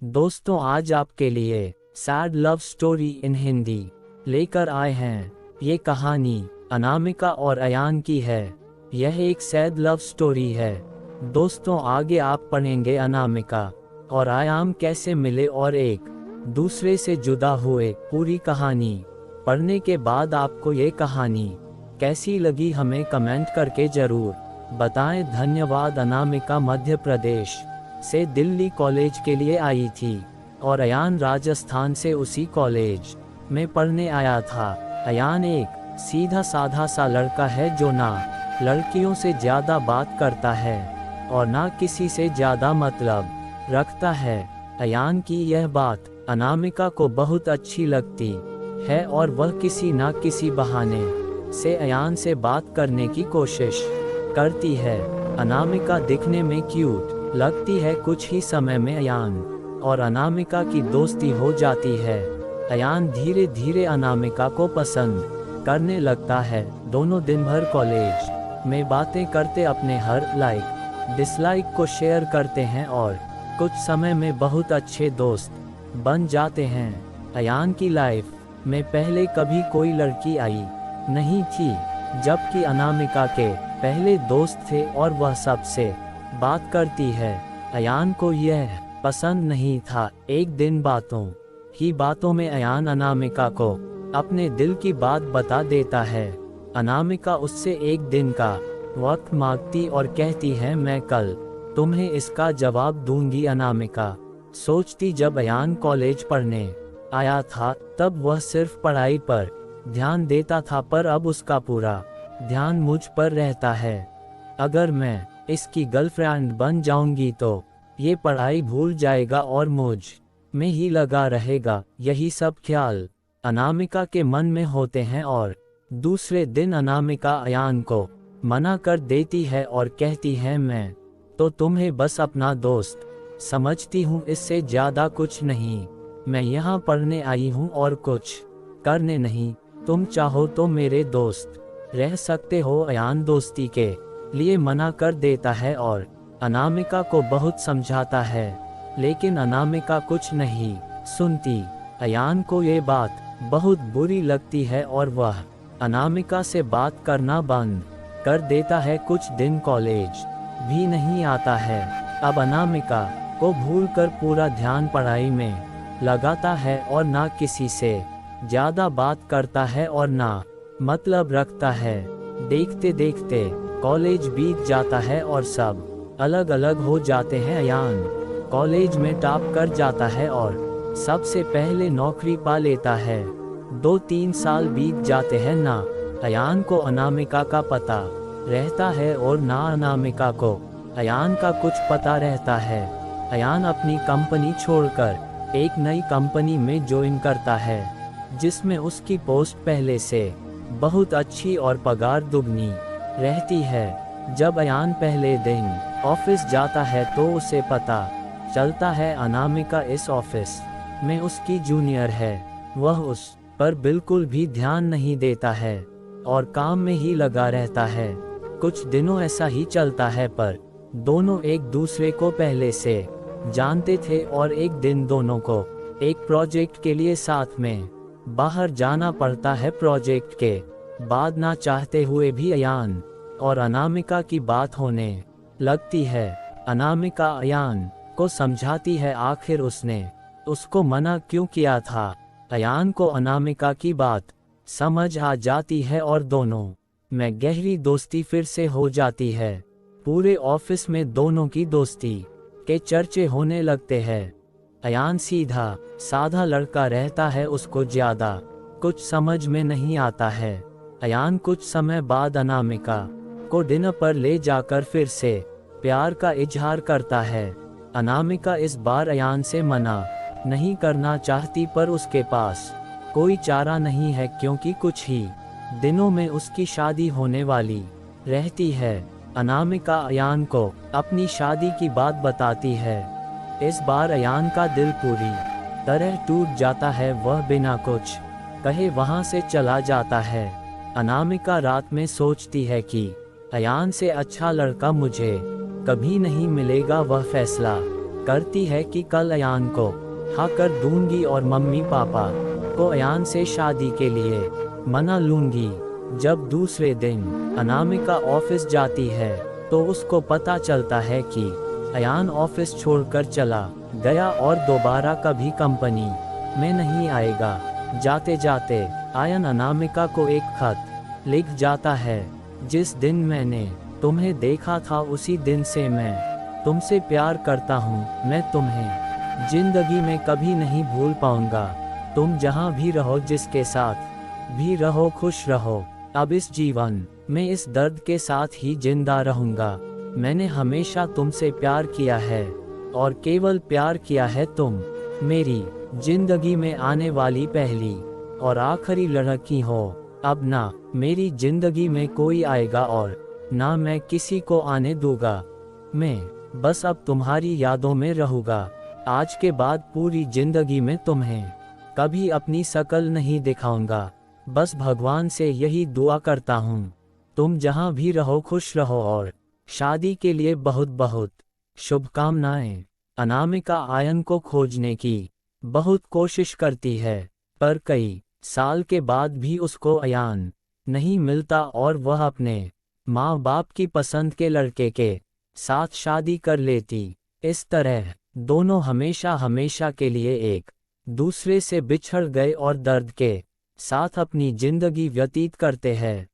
दोस्तों, आज आपके लिए sad love story in Hindi लेकर आए हैं। ये कहानी अनामिका और अयान की है। यह एक सैड लव स्टोरी है। दोस्तों, आगे आप पढ़ेंगे अनामिका और अयान कैसे मिले और एक दूसरे से जुदा हुए। पूरी कहानी पढ़ने के बाद आपको ये कहानी कैसी लगी हमें कमेंट करके ज़रूर बताएं। धन्यवाद। अनामिका मध्य प्रदेश से दिल्ली कॉलेज के लिए आई थी और अयान राजस्थान से उसी कॉलेज में पढ़ने आया था। अयान एक सीधा साधा सा लड़का है जो ना लड़कियों से ज़्यादा बात करता है और ना किसी से ज़्यादा मतलब रखता है। अयान की यह बात अनामिका को बहुत अच्छी लगती है और वह किसी ना किसी बहाने से अयान से बात करने की कोशिश करती है। अनामिका दिखने में क्यूट लगती है। कुछ ही समय में अयान और अनामिका की दोस्ती हो जाती है। अयान धीरे धीरे अनामिका को पसंद करने लगता है। दोनों दिन भर कॉलेज में बातें करते अपने हर लाइक डिसलाइक को शेयर करते हैं और कुछ समय में बहुत अच्छे दोस्त बन जाते हैं। अयान की लाइफ में पहले कभी कोई लड़की आई नहीं थी, जबकि अनामिका के पहले दोस्त थे और वह सबसे बात करती है। अयान को यह पसंद नहीं था। एक दिन बातों में अयान अनामिका को अपने दिल की बात बता देता है। अनामिका उससे एक दिन का वक्त मांगती और कहती है, मैं कल तुम्हें इसका जवाब दूंगी। अनामिका सोचती, जब अयान कॉलेज पढ़ने आया था तब वह सिर्फ पढ़ाई पर ध्यान देता था, पर अब उसका पूरा ध्यान मुझ पर रहता है। अगर मैं इसकी गर्लफ्रेंड बन जाऊंगी तो ये पढ़ाई भूल जाएगा और मुझ में ही लगा रहेगा। यही सब ख्याल अनामिका के मन में होते हैं और दूसरे दिन अनामिका अयान को मना कर देती है और कहती है, मैं तो तुम्हें बस अपना दोस्त समझती हूँ, इससे ज़्यादा कुछ नहीं। मैं यहाँ पढ़ने आई हूँ और कुछ करने नहीं। तुम चाहो तो मेरे दोस्त रह सकते हो। अयान दोस्ती के लिए मना कर देता है और अनामिका को बहुत समझाता है, लेकिन अनामिका कुछ नहीं सुनती। अयान को ये बात बहुत बुरी लगती है और वह अनामिका से बात करना बंद कर देता है। कुछ दिन कॉलेज भी नहीं आता है। अब अनामिका को भूलकर पूरा ध्यान पढ़ाई में लगाता है और ना किसी से ज़्यादा बात करता है और ना मतलब रखता है। देखते देखते कॉलेज बीत जाता है और सब अलग अलग हो जाते हैं। अयान कॉलेज में टॉप कर जाता है और सबसे पहले नौकरी पा लेता है। 2-3 साल बीत जाते हैं, ना अयान को अनामिका का पता रहता है और ना अनामिका को अयान का कुछ पता रहता है। अयान अपनी कंपनी छोड़कर एक नई कंपनी में ज्वाइन करता है, जिसमें उसकी पोस्ट पहले से बहुत अच्छी और पगार दुगनी रहती है। जब अयान पहले दिन ऑफिस जाता है तो उसे पता चलता है अनामिका इस ऑफिस में उसकी जूनियर है। वह उस पर बिल्कुल भी ध्यान नहीं देता है और काम में ही लगा रहता है। कुछ दिनों ऐसा ही चलता है, पर दोनों एक दूसरे को पहले से जानते थे और एक दिन दोनों को एक प्रोजेक्ट के लिए साथ में बाहर जाना पड़ता है। प्रोजेक्ट के बाद ना चाहते हुए भी अयान और अनामिका की बात होने लगती है। अनामिका अयान को समझाती है, आखिर उसने उसको मना क्यों किया था। अयान को अनामिका की बात समझ आ जाती है और दोनों में गहरी दोस्ती फिर से हो जाती है। पूरे ऑफिस में दोनों की दोस्ती के चर्चे होने लगते हैं। अयान सीधा साधा लड़का रहता है, उसको ज़्यादा कुछ समझ में नहीं आता है। अयान कुछ समय बाद अनामिका को डिनर पर ले जाकर फिर से प्यार का इजहार करता है। अनामिका इस बार अयान से मना नहीं करना चाहती, पर उसके पास कोई चारा नहीं है क्योंकि कुछ ही दिनों में उसकी शादी होने वाली रहती है। अनामिका अयान को अपनी शादी की बात बताती है। इस बार अयान का दिल पूरी तरह टूट जाता है। वह बिना कुछ कहे वहां से चला जाता है। अनामिका रात में सोचती है कि अयान से अच्छा लड़का मुझे कभी नहीं मिलेगा। वह फैसला करती है कि कल अयान को हाँ कर दूंगी और मम्मी पापा को अयान से शादी के लिए मना लूंगी। जब दूसरे दिन अनामिका ऑफिस जाती है तो उसको पता चलता है कि अयान ऑफिस छोड़कर चला गया और दोबारा कभी कंपनी में नहीं आएगा। जाते जाते आयन अनामिका को एक खत लिख जाता है, जिस दिन मैंने तुम्हें देखा था उसी दिन से मैं तुमसे प्यार करता हूँ। मैं तुम्हें जिंदगी में कभी नहीं भूल पाऊंगा। तुम जहाँ भी रहो, जिसके साथ भी रहो, खुश रहो। अब इस जीवन में इस दर्द के साथ ही जिंदा रहूंगा। मैंने हमेशा तुमसे प्यार किया है और केवल प्यार किया है। तुम मेरी जिंदगी में आने वाली पहली और आखिरी लड़की हो। अब ना मेरी जिंदगी में कोई आएगा और ना मैं किसी को आने दूंगा। मैं बस अब तुम्हारी यादों में रहूंगा। आज के बाद पूरी जिंदगी में तुम्हें कभी अपनी शक्ल नहीं दिखाऊंगा। बस भगवान से यही दुआ करता हूँ, तुम जहाँ भी रहो खुश रहो और शादी के लिए बहुत बहुत शुभकामनाएं। अनामिका आयन को खोजने की बहुत कोशिश करती है, पर कई साल के बाद भी उसको अयान नहीं मिलता और वह अपने माँ बाप की पसंद के लड़के के साथ शादी कर लेती। इस तरह दोनों हमेशा हमेशा के लिए एक दूसरे से बिछड़ गए और दर्द के साथ अपनी जिंदगी व्यतीत करते हैं।